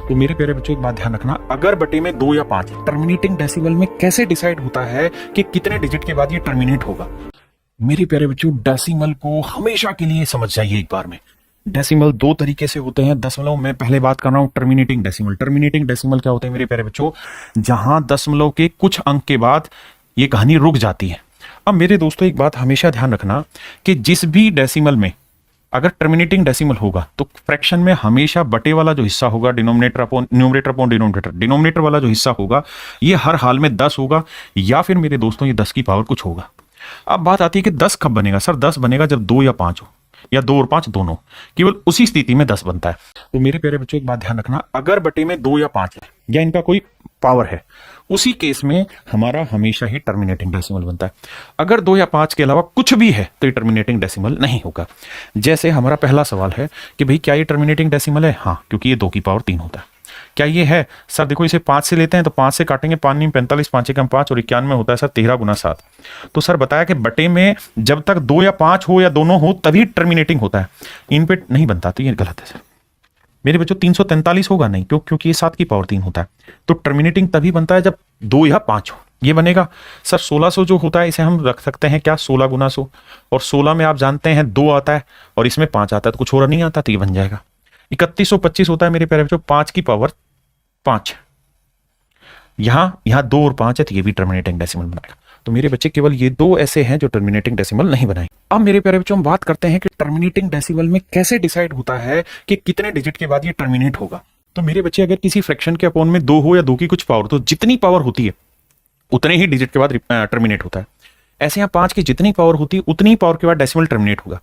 तो मेरे प्यारे बच्चों एक बात ध्यान रखना, अगर बटे में 2 या 5 टर्मिनेटिंग डेसिमल में कैसे डिसाइड होता है कि कितने डिजिट के बाद ये टर्मिनेट होगा। मेरे प्यारे बच्चों डेसिमल को हमेशा के लिए समझ जाइए एक बार में। डेसिमल दो तरीके से होते हैं। दशमलव में पहले बात कर रहा हूं टर्मिनेटिंग डेसिमल। टर्मिनेटिंग डेसिमल क्या होते हैं मेरे प्यारे बच्चों, जहां दशमलव के कुछ अंक के बाद ये कहानी रुक जाती है। अब मेरे दोस्तों एक बात हमेशा ध्यान रखना कि जिस भी डेसिमल में अगर टर्मिनेटिंग डेसिमल होगा तो फ्रैक्शन में हमेशा बटे वाला जो हिस्सा होगा न्यूमरेटर अपॉन डिनोमिनेटर वाला जो हिस्सा होगा ये हर हाल में 10 होगा, या फिर मेरे दोस्तों ये 10 की पावर कुछ होगा। अब बात आती है कि 10 कब बनेगा। सर 10 बनेगा जब 2 या 5 हो, या 2 और 5 दोनों, केवल उसी स्थिति में 10 बनता है। तो मेरे प्यारे बच्चों एक बात ध्यान रखना, अगर बटे में 2 या 5 है या इनका कोई पावर है, उसी केस में हमारा हमेशा ही टर्मिनेटिंग डेसिमल बनता है। अगर 2 या 5 के अलावा कुछ भी है तो ये टर्मिनेटिंग डेसिमल नहीं होगा। जैसे हमारा पहला सवाल है कि भाई क्या ये टर्मिनेटिंग डेसिमल है? हाँ, क्योंकि ये 2 की पावर 3 होता है। क्या ये है? सर देखो इसे 5 से लेते हैं तो 5 से काटेंगे 5 नहीं 45, 5 एकम 5 और 91 होता है सर 13 गुना 7। तो सर बताया कि बटे में जब तक 2 या 5 हो या दोनों हो तभी टर्मिनेटिंग होता है, इन पे नहीं बनता। तो ये गलत है सर मेरे बच्चों। 343 होगा नहीं, क्योंकि ये 7 की पावर 3 होता है। तो टर्मिनेटिंग तभी बनता है जब 2 या 5 हो। ये बनेगा सर 1600 जो होता है इसे हम रख सकते हैं क्या 16 गुना 100, और 16 में आप जानते हैं 2 आता है और इसमें 5 आता है तो कुछ और नहीं आता, तो ये बन जाएगा 3125 होता है मेरे प्यारे बच्चों 5 की पावर 5। यहां 2 और 5 है तो ये भी टर्मिनेटिंग डेसिमल बनाएगा। तो मेरे बच्चे केवल ये 2 ऐसे हैं जो टर्मिनेटिंग डेसिमल नहीं बनाए। अब मेरे प्यारे बच्चों हम बात करते हैं कि टर्मिनेटिंग डेसिमल में कैसे डिसाइड होता है कि कितने डिजिट के बाद ये टर्मिनेट होगा। तो मेरे बच्चे अगर किसी फ्रैक्शन के अपॉन में 2 हो या 2 की कुछ पावर, तो जितनी पावर होती है उतने ही डिजिट के बाद टर्मिनेट होता है। ऐसे यहाँ 5 की जितनी पावर होती है उतनी पावर के बाद डेसिमल टर्मिनेट होगा।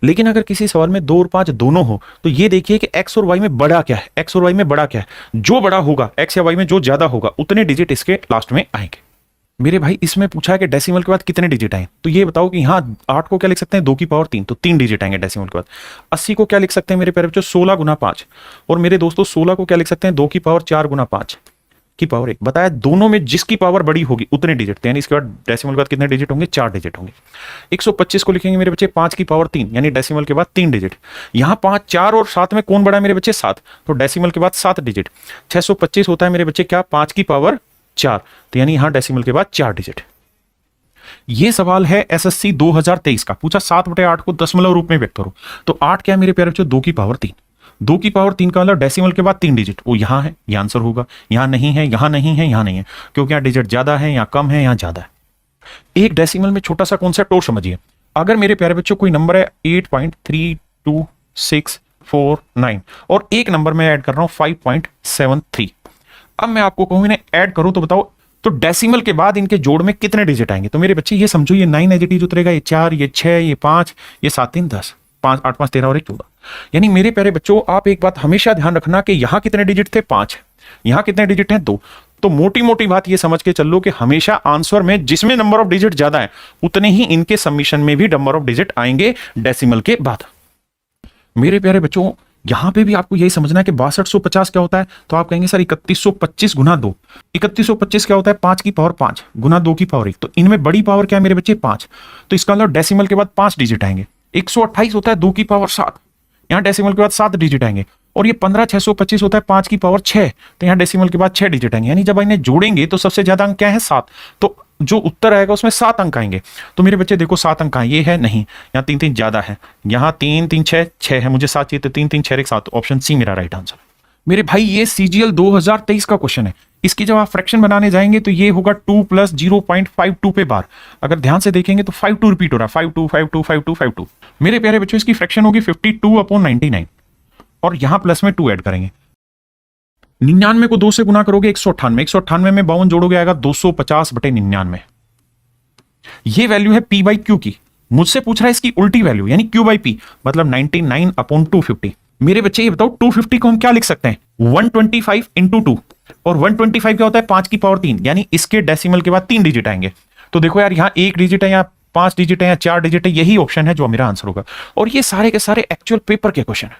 लेकिन अगर किसी सवाल में 2 और 5 दोनों हो तो ये देखिए कि एक्स और वाई में बड़ा क्या है। एक्स और वाई में बड़ा क्या है? जो बड़ा होगा एक्स या वाई में जो ज्यादा होगा उतने डिजिट इसके लास्ट में आएंगे। मेरे भाई इसमें पूछा है कि डेसिमल के बाद कितने डिजिट आए, तो ये बताओ कि यहाँ 8 को क्या लिख सकते हैं 2 की पावर 3, तो 3 डिजिट आएंगे डेसिमल के बाद। 80 को क्या लिख सकते हैं मेरे प्यारे बच्चों 16 गुना 5, और मेरे दोस्तों 16 को क्या लिख सकते हैं 2 की पावर 4 गुना 5 की पावर 1। बताया दोनों में जिसकी पावर बड़ी होगी उतने डिजिट, यानी इसके बाद डेसिमल के बाद कितने डिजिट होंगे 4 डिजिट होंगे। 125 को लिखेंगे मेरे बच्चे 5 की पावर 3, यानी डेसिमल के बाद 3 डिजिट। यहाँ 5 4 और 7 में कौन बड़ा है मेरे बच्चे 7, तो डेसिमल के बाद 7 डिजिट। 625 होता है मेरे बच्चे क्या 5 की पावर 4, तो यानी यहाँ डेसिमल के बाद 4 डिजिट। ये सवाल है एसएससी 2023 का, पूछा 7/8 को दशमलव रूप में व्यक्त करो। तो 8 क्या है मेरे प्यारे बच्चों 2 की पावर 3। 2 की पावर 3 का मतलब डेसिमल के बाद 3 डिजिट, वो यहां है, ये आंसर होगा। यहां नहीं है, यहां नहीं है, यहां नहीं है, क्योंकि यहां डिजिट ज्यादा है, यहां कम है, यहां ज्यादा है। एक डेसिमल में छोटा सा कॉन्सेप्ट और समझिए। अगर मेरे प्यारे बच्चों कोई नंबर है 8.3269 और एक नंबर में ऐड कर रहा हूं 5.73। अब मैं आपको कहूं इन्हें ऐड करो तो बताओ तो डेसिमल के बाद इनके जोड़ में कितने डिजिट आएंगे। तो मेरे बच्चे ये समझो ये 9 नेगेटिव उतरेगा, ये 4, ये 6, ये 5, ये 7 3 10, 5 8 5 13 और 1 14। यानी मेरे प्यारे बच्चों आप एक बात हमेशा ध्यान रखना कि यहां कितने डिजिट थे 5, यहां कितने डिजिट हैं 2। तो मोटी मोटी बात ये समझ के चलो कि हमेशा आंसर में जिसमें नंबर ऑफ डिजिट ज्यादा है उतने ही इनके समीशन में भी नंबर ऑफ डिजिट आएंगे डेसिमल के बाद। मेरे प्यारे बच्चों यहां पे भी आपको यही समझना है कि 6250 क्या होता है, तो आप कहेंगे सर 3125 गुना 2। 3125 क्या होता है 5 की पावर 5 गुना 2 की पावर 1। तो इनमें बड़ी पावर क्या है मेरे बच्चे 5, तो इसका मतलब डेसिमल के बाद 5 डिजिट आएंगे। 128 होता है 2 की पावर 7, यहाँ डेसिमल के बाद 7 डिजिट आएंगे। और ये 15625 होता है 5 की पावर 6, तो यहाँ डेसिमल के बाद 6 डिजिट आएंगे। यानी जब इन्हें जोड़ेंगे तो सबसे ज्यादा अंक क्या है 7, तो जो उत्तर आएगा उसमें 7 अंक आएंगे। तो मेरे बच्चे देखो 7 अंक ये है नहीं, यहाँ 3 3 ज्यादा है, यहाँ 3 3 6 6 है, मुझे 7 चाहिए तो 3 3 6 1 7, ऑप्शन सी मेरा राइट आंसर। मेरे भाई ये सीजीएल 2023 का क्वेश्चन है। इसकी जब आप फ्रैक्शन बनाने जाएंगे तो ये होगा 2 + 0.52 पे बार। अगर ध्यान से देखेंगे तो 52 रिपीट हो रहा है, 52 52 52 52। मेरे प्यारे बच्चों इसकी फ्रैक्शन होगी 52/99 और यहां प्लस में 2 ऐड करेंगे। 99 को 2 से गुना करोगे 198, 198 में 52 जोड़ोगे आएगा 250/99। ये वैल्यू है p/q की। मुझसे पूछ रहा है इसकी उल्टी वैल्यू यानी q/p, मतलब 99/250। मेरे बच्चे ये बताओ 250 को हम क्या लिख सकते हैं 125 × 2, और 125 क्या होता है 5 की पावर 3, यानी इसके डेसिमल के बाद 3 डिजिट आएंगे। तो देखो यार यहाँ 1 डिजिट है, यहाँ 5 डिजिट है, यहाँ 4 डिजिट है, यही ऑप्शन है जो मेरा आंसर होगा। और ये सारे के सारे एक्चुअल पेपर के क्वेश्चन है।